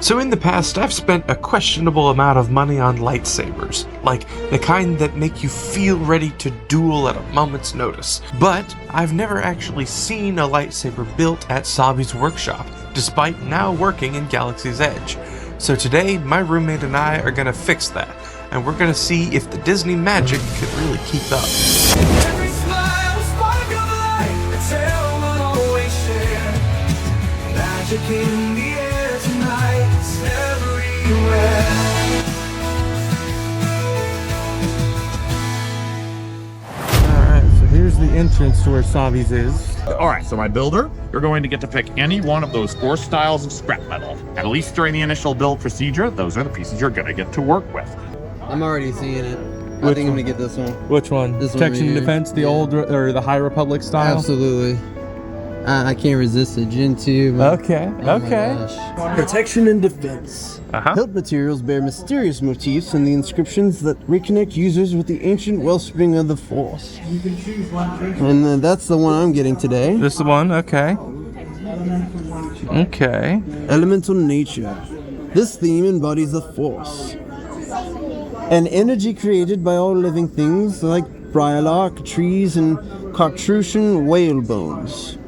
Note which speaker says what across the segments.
Speaker 1: So in the past, I've spent a questionable amount of money on lightsabers, like the kind that make you feel ready to duel at a moment's notice. But I've never actually seen a lightsaber built at Sabi's workshop, despite now working in Galaxy's Edge. So today, my roommate and I are gonna fix that, and we're gonna see if the Disney magic could really keep up.
Speaker 2: Every smile, spark of light, a tale we'll always share. Magic in the air tonight, it's everywhere.
Speaker 3: Alright, so here's the entrance to where Savi's is.
Speaker 4: Alright, so my builder, you're going to get to pick any one of those 4 styles of scrap metal. At least during the initial build procedure, those are the pieces you're gonna get to work with.
Speaker 5: I'm already seeing it. I think I'm gonna get this one.
Speaker 3: Which one?
Speaker 5: This one
Speaker 3: Protection
Speaker 5: right
Speaker 3: and
Speaker 5: here.
Speaker 3: Defense, the old or the High Republic style?
Speaker 5: Absolutely. I can't resist it. Gen 2. But,
Speaker 3: Okay,
Speaker 5: oh my
Speaker 3: okay.
Speaker 5: gosh.
Speaker 6: Protection and defense. Hilt materials bear mysterious motifs and the inscriptions that reconnect users with the ancient wellspring of the Force. And that's the one I'm getting today.
Speaker 3: This is the one? Okay. Okay.
Speaker 6: Elemental nature. This theme embodies the Force. An energy created by all living things like briarlark, trees, and cartrusian whale bones.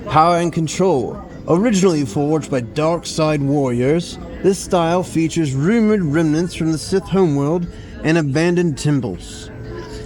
Speaker 6: Power and control. Originally forged by dark side warriors, this style features rumored remnants from the Sith homeworld and abandoned temples.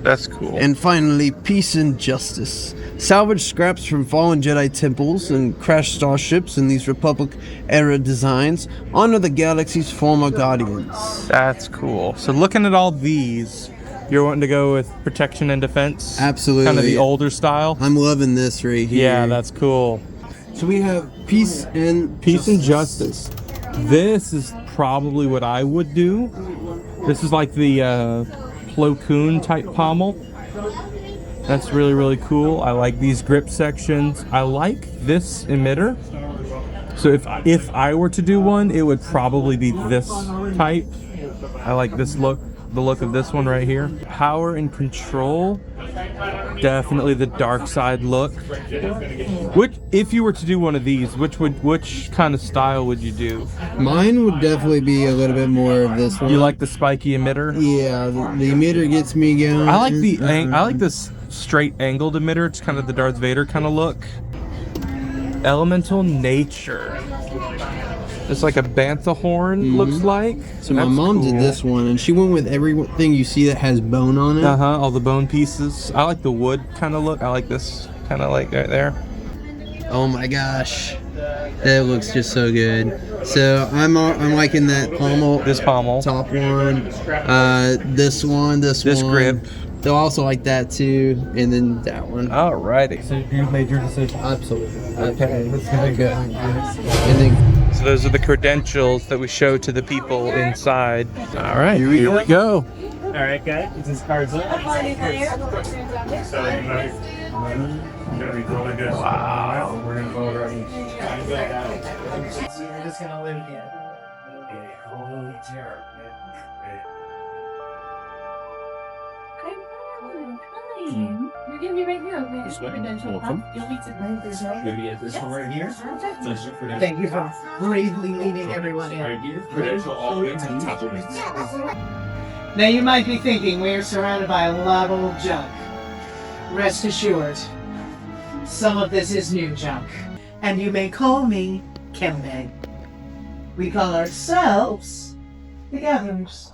Speaker 3: That's cool.
Speaker 6: And finally, peace and justice. Salvage scraps from fallen Jedi temples and crashed starships in these Republic-era designs honor the galaxy's former guardians.
Speaker 3: That's cool. So looking at all these, you're wanting to go with Protection and Defense?
Speaker 6: Absolutely.
Speaker 3: Kind of the older style?
Speaker 6: I'm loving this right here.
Speaker 3: Yeah, that's cool.
Speaker 6: So we have peace and
Speaker 3: Justice. This is probably what I would do. This is like the Plo Koon type pommel. That's really, really cool. I like these grip sections. I like this emitter. So if I were to do one, it would probably be this type. I like this look, the look of this one right here. Power and control. Definitely the dark side look. Which, if you were to do one of these, which kind of style would you do?
Speaker 5: Mine would definitely be a little bit more of this one.
Speaker 3: You like the spiky emitter?
Speaker 5: Yeah, the emitter gets me going.
Speaker 3: I like I like this straight angled emitter. It's kind of the Darth Vader kind of look. Elemental nature. It's like a bantha horn, looks like.
Speaker 5: So my mom did this one, and she went with everything you see that has bone on it.
Speaker 3: All the bone pieces. I like the wood kind of look. I like this kind of like right there.
Speaker 5: Oh my gosh, that looks just so good. So I'm liking that pommel.
Speaker 3: This pommel.
Speaker 5: Top one. This one.
Speaker 3: This
Speaker 5: one.
Speaker 3: grip.
Speaker 5: They'll also like that too, and then that one.
Speaker 3: Alrighty. So you made your decision.
Speaker 5: Absolutely.
Speaker 3: Okay.
Speaker 5: Very good. And then
Speaker 3: So those are the credentials that we show to the people inside. All right, here we go.
Speaker 7: All right, guys, this is cards up.
Speaker 3: Wow.
Speaker 7: We're gonna go over each. So you're just gonna live in a holy terror.
Speaker 8: You're gonna be right here, okay? This credential. You'll be to
Speaker 7: Maybe at this one right here.
Speaker 9: Thank you for bravely leading everyone in.
Speaker 7: Right here. Credential all the way to the top of it.
Speaker 9: Now you might be thinking we're surrounded by a lot of old junk. Rest assured, some of this is new junk. And you may call me Kembe. We call ourselves the Gatherers.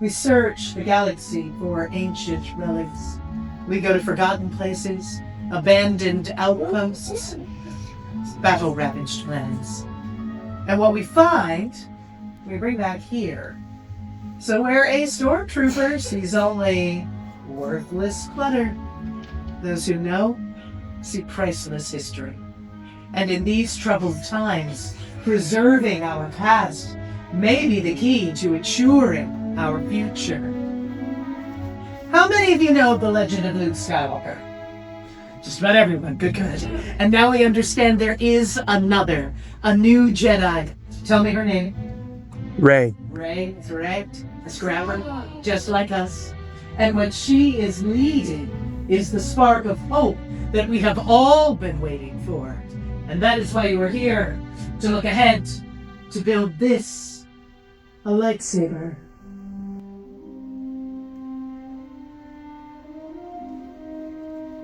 Speaker 9: We search the galaxy for ancient relics. We go to forgotten places, abandoned outposts, battle-ravaged lands. And what we find, we bring back here. So where a stormtrooper sees only worthless clutter, those who know see priceless history. And in these troubled times, preserving our past may be the key to ensuring our future. How many of you know of the legend of Luke Skywalker? Just about everyone. Good, good. And now we understand there is another, a new Jedi. Tell me her name.
Speaker 3: Rey.
Speaker 9: Rey, correct. A scrapper, just like us. And what she is leading is the spark of hope that we have all been waiting for. And that is why you are here, to look ahead to build this, a lightsaber.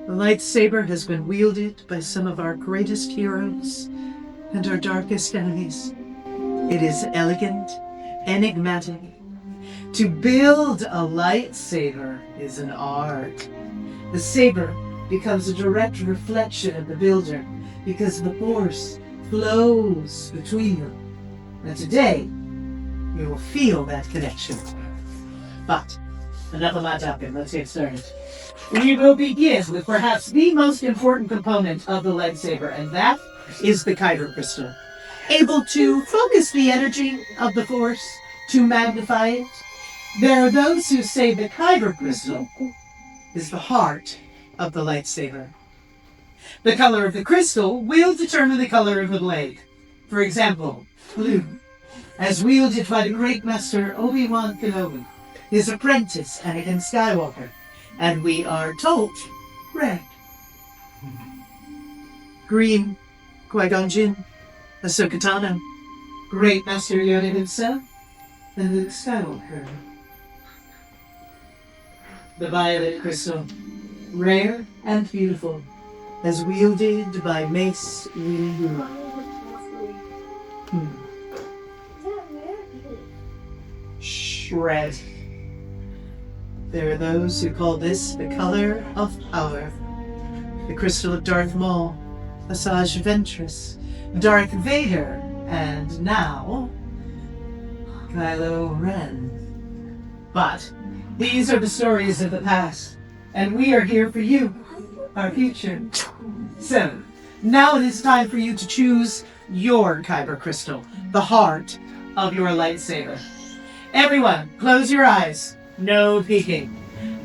Speaker 9: The lightsaber has been wielded by some of our greatest heroes and our darkest enemies. It is elegant, enigmatic. To build a lightsaber is an art. The saber becomes a direct reflection of the builder because the force flows between them. And today, you will feel that connection. But enough of my talking, let's get started. We will begin with perhaps the most important component of the lightsaber, and that is the kyber crystal. Able to focus the energy of the force, to magnify it. There are those who say the kyber crystal is the heart of the lightsaber. The color of the crystal will determine the color of the blade. For example, blue, as wielded by the great master Obi-Wan Kenobi, his apprentice Anakin Skywalker, and we are told red. Green, Qui-Gon Jinn, Ahsoka Tano, great master Yoda himself, and Luke Skywalker. The violet crystal, rare and beautiful, as wielded by Mace Windu. Red. There are those who call this the color of power. The crystal of Darth Maul, Asajj Ventress, Darth Vader, and now Kylo Ren. But these are the stories of the past, and we are here for you, our future. So, now it is time for you to choose your kyber crystal, the heart of your lightsaber. Everyone, close your eyes. No peeking.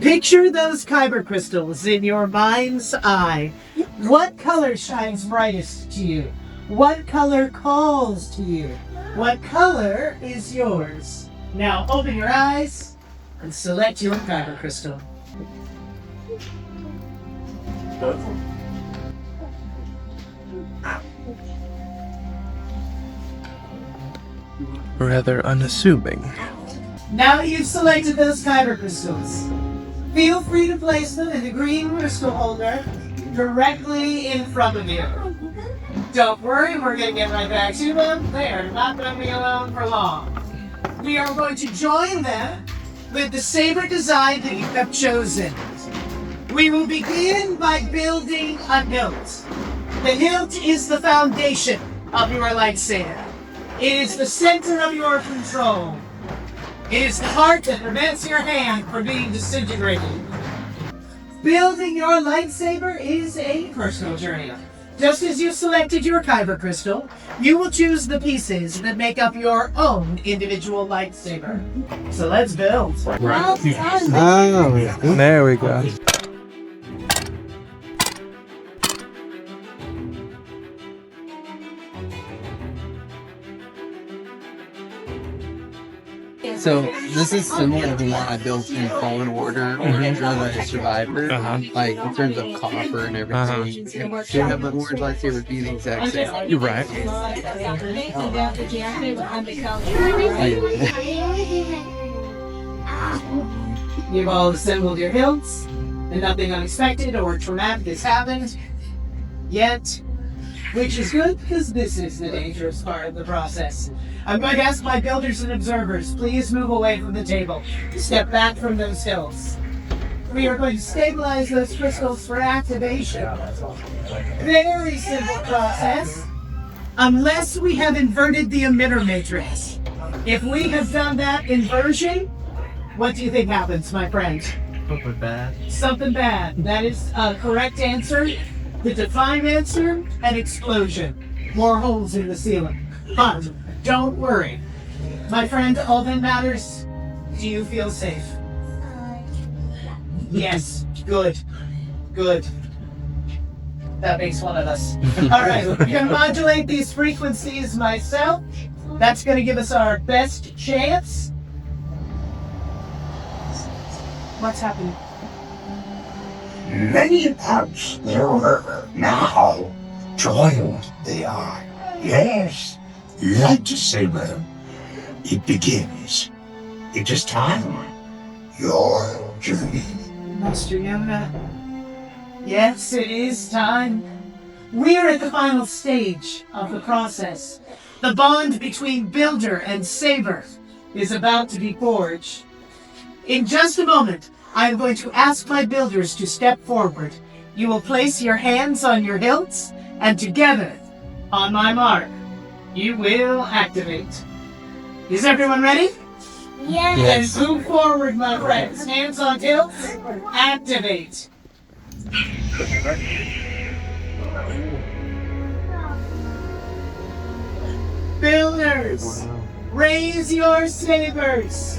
Speaker 9: Picture those kyber crystals in your mind's eye. What color shines brightest to you? What color calls to you? What color is yours? Now open your eyes and select your kyber crystal.
Speaker 1: Rather unassuming.
Speaker 9: Now that you've selected those kyber crystals, feel free to place them in the green crystal holder directly in front of you. Don't worry, we're going to get right back to them. They are not going to be alone for long. We are going to join them with the saber design that you have chosen. We will begin by building a hilt. The hilt is the foundation of your lightsaber. It is the center of your control. It is the heart that prevents your hand from being disintegrated. Building your lightsaber is a personal journey. Just as you selected your kyber crystal, you will choose the pieces that make up your own individual lightsaber. So let's build.
Speaker 1: There we go.
Speaker 5: So this is similar to the one I built in Fallen Order or Jedi Survivor, like in terms of copper and everything. So you have the orange lightsaber be the exact same.
Speaker 1: You're right.
Speaker 9: You've all assembled your hilts, and nothing unexpected or traumatic has happened yet, which is good because this is the dangerous part of the process. I'm going to ask my builders and observers, please move away from the table. Step back from those hills. We are going to stabilize those crystals for activation. Very simple process, unless we have inverted the emitter matrix. If we have done that inversion, what do you think happens, my friend?
Speaker 5: Something bad.
Speaker 9: Something bad. That is a correct answer. The defined answer, an explosion. More holes in the ceiling. But don't worry. My friend, all that matters, do you feel safe? Yes. Good. Good. That makes one of us. Alright, we're going to modulate these frequencies myself. That's going to give us our best chance. What's happening?
Speaker 10: Many parts there were now joined they are. Yes, lightsaber. It begins. It is time. Your journey.
Speaker 9: Master Yoda. Yes, it is time. We're at the final stage of the process. The bond between Builder and Saber is about to be forged. In just a moment, I am going to ask my builders to step forward. You will place your hands on your hilts, and together, on my mark, you will activate. Is everyone ready?
Speaker 8: Yes.
Speaker 9: Then move forward, my friends. Hands on hilts, activate. Builders, raise your sabers.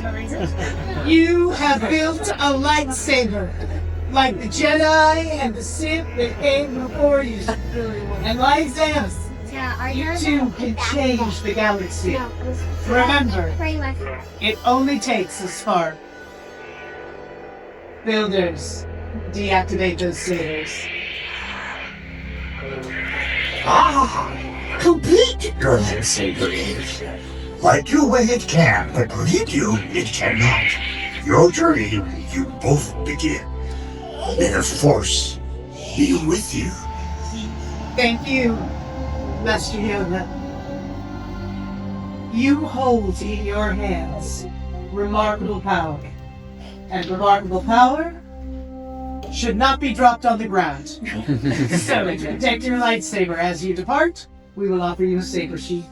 Speaker 9: You have built a lightsaber, like the Jedi and the Sith that came before you. And like them, you too can change the galaxy. Remember, it only takes a spark. Builders, deactivate those sabers.
Speaker 10: Complete your lightsaber is. Light you when it can, but lead you it cannot. Your journey, you both begin. May the Force be with you.
Speaker 9: Thank you, Master Yoda. You hold in your hands remarkable power. And remarkable power should not be dropped on the ground. So protect your lightsaber as you depart. We will offer you a saber sheath.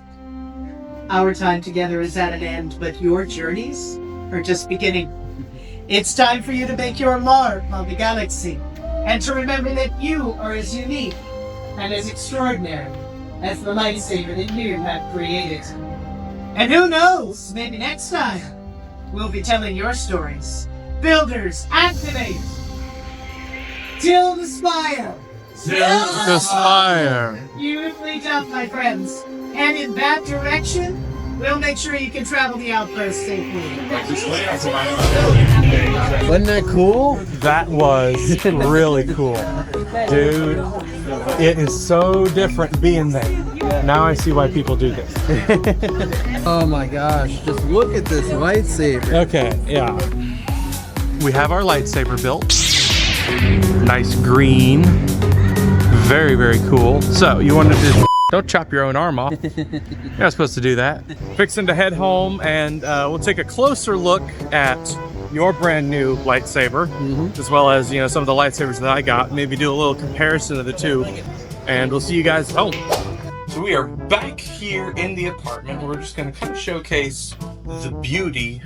Speaker 9: Our time together is at an end, but your journeys are just beginning. It's time for you to make your mark on the galaxy, and to remember that you are as unique and as extraordinary as the lightsaber that you have created. And who knows, maybe next time, we'll be telling your stories. Builders, activate! Till the spire!
Speaker 3: The spire.
Speaker 9: Beautifully done, my friends. And in that direction, we'll make sure you can travel the outpost safely.
Speaker 6: Wasn't that cool?
Speaker 3: That was really cool. Dude, it is so different being there. Now I see why people do this.
Speaker 6: Oh my gosh, just look at this lightsaber.
Speaker 3: Okay, yeah.
Speaker 1: We have our lightsaber built. Nice green. Very, very cool. So you wanted to don't chop your own arm off. You're not supposed to do that. Fixing to head home, and we'll take a closer look at your brand new lightsaber, as well as some of the lightsabers that I got. Maybe do a little comparison of the two, and we'll see you guys home. So we are back here in the apartment. We're just going to kind of showcase the beauty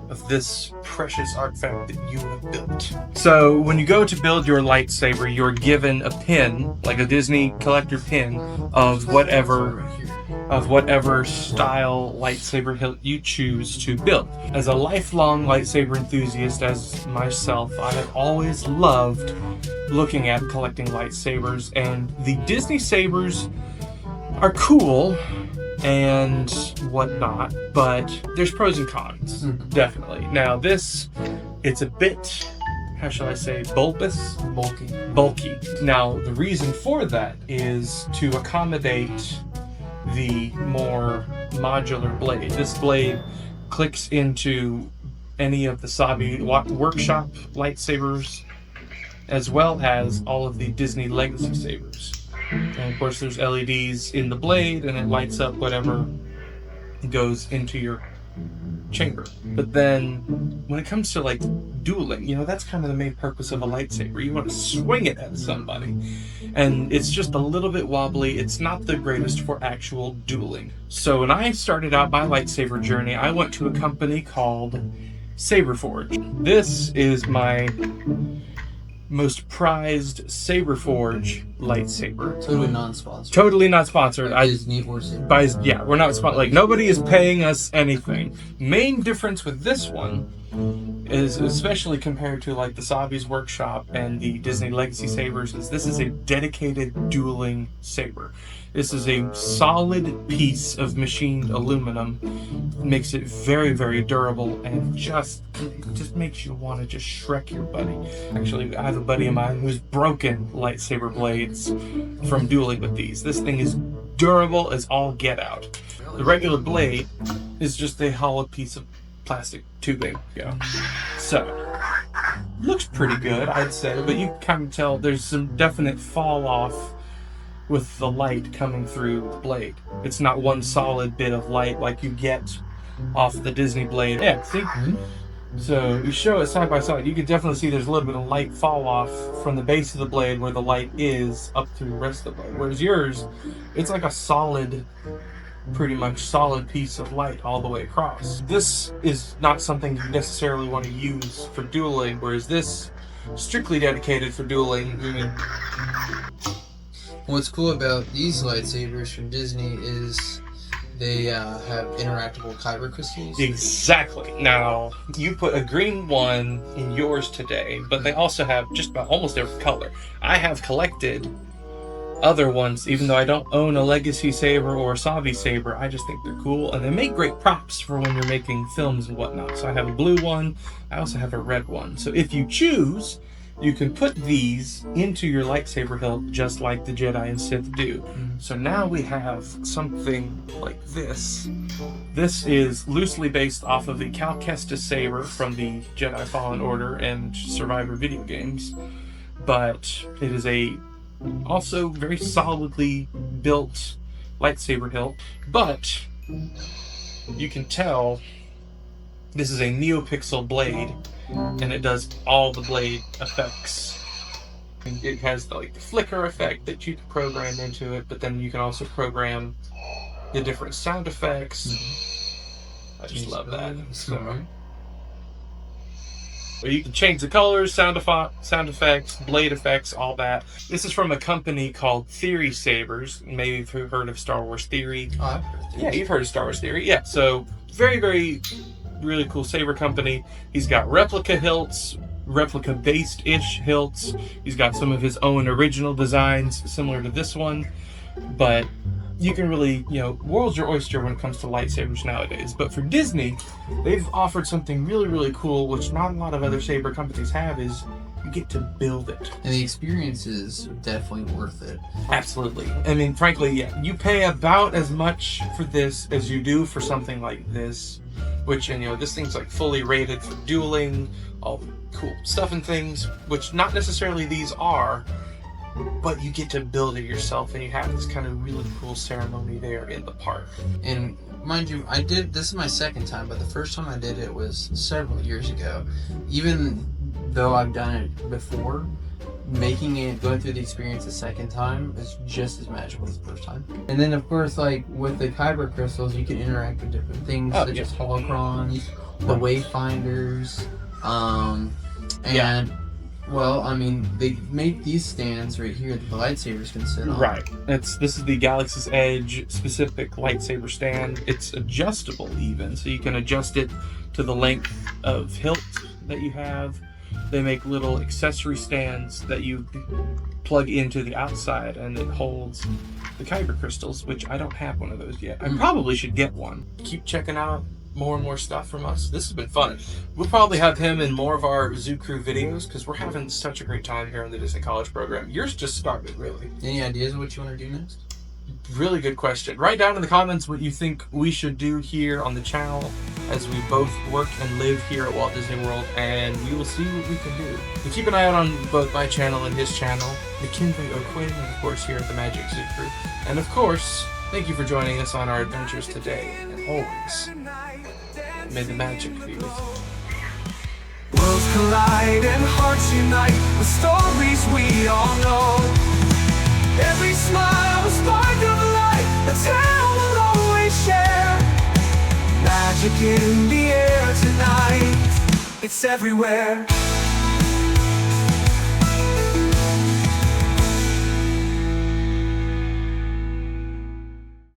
Speaker 1: of this precious artifact that you have built. So when you go to build your lightsaber, you're given a pin, like a Disney collector pin, of whatever style lightsaber hilt you choose to build. As a lifelong lightsaber enthusiast as myself, I have always loved looking at collecting lightsabers, and the Disney sabers are cool and whatnot, but there's pros and cons, definitely. Now this, it's a bit, how shall I say, bulbous? Bulky. Now the reason for that is to accommodate the more modular blade. This blade clicks into any of the Sabi workshop lightsabers, as well as all of the Disney legacy sabers. And of course there's LEDs in the blade, and it lights up whatever goes into your chamber. But then when it comes to like dueling, that's kind of the main purpose of a lightsaber. You want to swing it at somebody, and it's just a little bit wobbly. It's not the greatest for actual dueling. So when I started out my lightsaber journey, I went to a company called Saberforge. This is my most prized Saberforge lightsaber.
Speaker 5: Totally non-sponsored.
Speaker 1: Totally not sponsored.
Speaker 5: Disney or Saber.
Speaker 1: Yeah, we're not sponsored. Like, nobody is paying us anything. Main difference with this one is, especially compared to like the Sabi's workshop and the Disney legacy sabers, is this is a dedicated dueling saber. This is a solid piece of machined aluminum. Makes it very, very durable, and just makes you want to just Shrek your buddy. Actually, I have a buddy of mine who's broken lightsaber blades from dueling with these. This thing is durable as all get out. The regular blade is just a hollow piece of plastic tubing. Yeah. So, looks pretty good, I'd say, but you can kind of tell there's some definite fall off with the light coming through the blade. It's not one solid bit of light like you get off the Disney blade. Yeah, see? So you show it side by side, you can definitely see there's a little bit of light fall off from the base of the blade where the light is up to the rest of the blade. Whereas yours, it's like a solid, pretty much solid piece of light all the way across. This is not something you necessarily want to use for dueling, whereas this, strictly dedicated for dueling.
Speaker 5: What's cool about these lightsabers from Disney is they have interactable kyber crystals.
Speaker 1: Exactly. Now, you put a green one in yours today, but they also have just about almost every color. I have collected other ones, even though I don't own a Legacy saber or a Savi saber. I just think they're cool, and they make great props for when you're making films and whatnot. So I have a blue one. I also have a red one. So if you choose, you can put these into your lightsaber hilt just like the Jedi and Sith do. So now we have something like this. This is loosely based off of the Cal Kestis saber from the Jedi Fallen Order and Survivor video games, but it is a also very solidly built lightsaber hilt. But you can tell this is a NeoPixel blade, and it does all the blade effects. It has the flicker effect that you can program into it, but then you can also program the different sound effects. I just love that. So you can change the colors, sound effects, blade effects, all that. This is from a company called Theory Sabers. Maybe you've heard of Star Wars Theory.
Speaker 5: Oh, I've heard of Theory.
Speaker 1: Yeah, you've heard of Star Wars Theory. Yeah, so very, very really cool saber company. He's got replica hilts, replica based-ish hilts. He's got some of his own original designs similar to this one, but you can really, world's your oyster when it comes to lightsabers nowadays. But for Disney, they've offered something really, really cool, which not a lot of other saber companies have, is you get to build it.
Speaker 5: And the experience is definitely worth it.
Speaker 1: Absolutely. I mean, frankly, yeah, you pay about as much for this as you do for something like this, which, this thing's fully rated for dueling, all the cool stuff and things, which not necessarily these are, but you get to build it yourself, and you have this kind of really cool ceremony there in the park.
Speaker 5: And mind you, this is my second time, but the first time I did it was several years ago. Even though I've done it before, going through the experience a second time is just as magical as the first time. And then of course, with the kyber crystals, you can interact with different things, such as holocrons, the wayfinders, and well, I mean, they make these stands right here that the lightsabers can sit on.
Speaker 1: Right. This is the Galaxy's Edge specific lightsaber stand. It's adjustable even, so you can adjust it to the length of hilt that you have. They make little accessory stands that you plug into the outside, and it holds the kyber crystals, which I don't have one of those yet. I probably should get one. Keep checking out more and more stuff from us. This has been fun. We'll probably have him in more of our Zoo Crew videos because we're having such a great time here in the Disney College program. Yours just started, really.
Speaker 5: Any ideas of what you want to do next?
Speaker 1: Really good question. Write down in the comments what you think we should do here on the channel as we both work and live here at Walt Disney World, and we will see what we can do. And keep an eye out on both my channel and his channel, the Kinvey O'Quinn, and of course here at the Magic Zoo Crew. And of course, thank you for joining us on our adventures today, and always, may the magic be with you.
Speaker 2: Worlds collide and hearts unite with stories we all know. Every smile, a spark of light, a tale we'll always share. Magic in the air tonight, it's everywhere.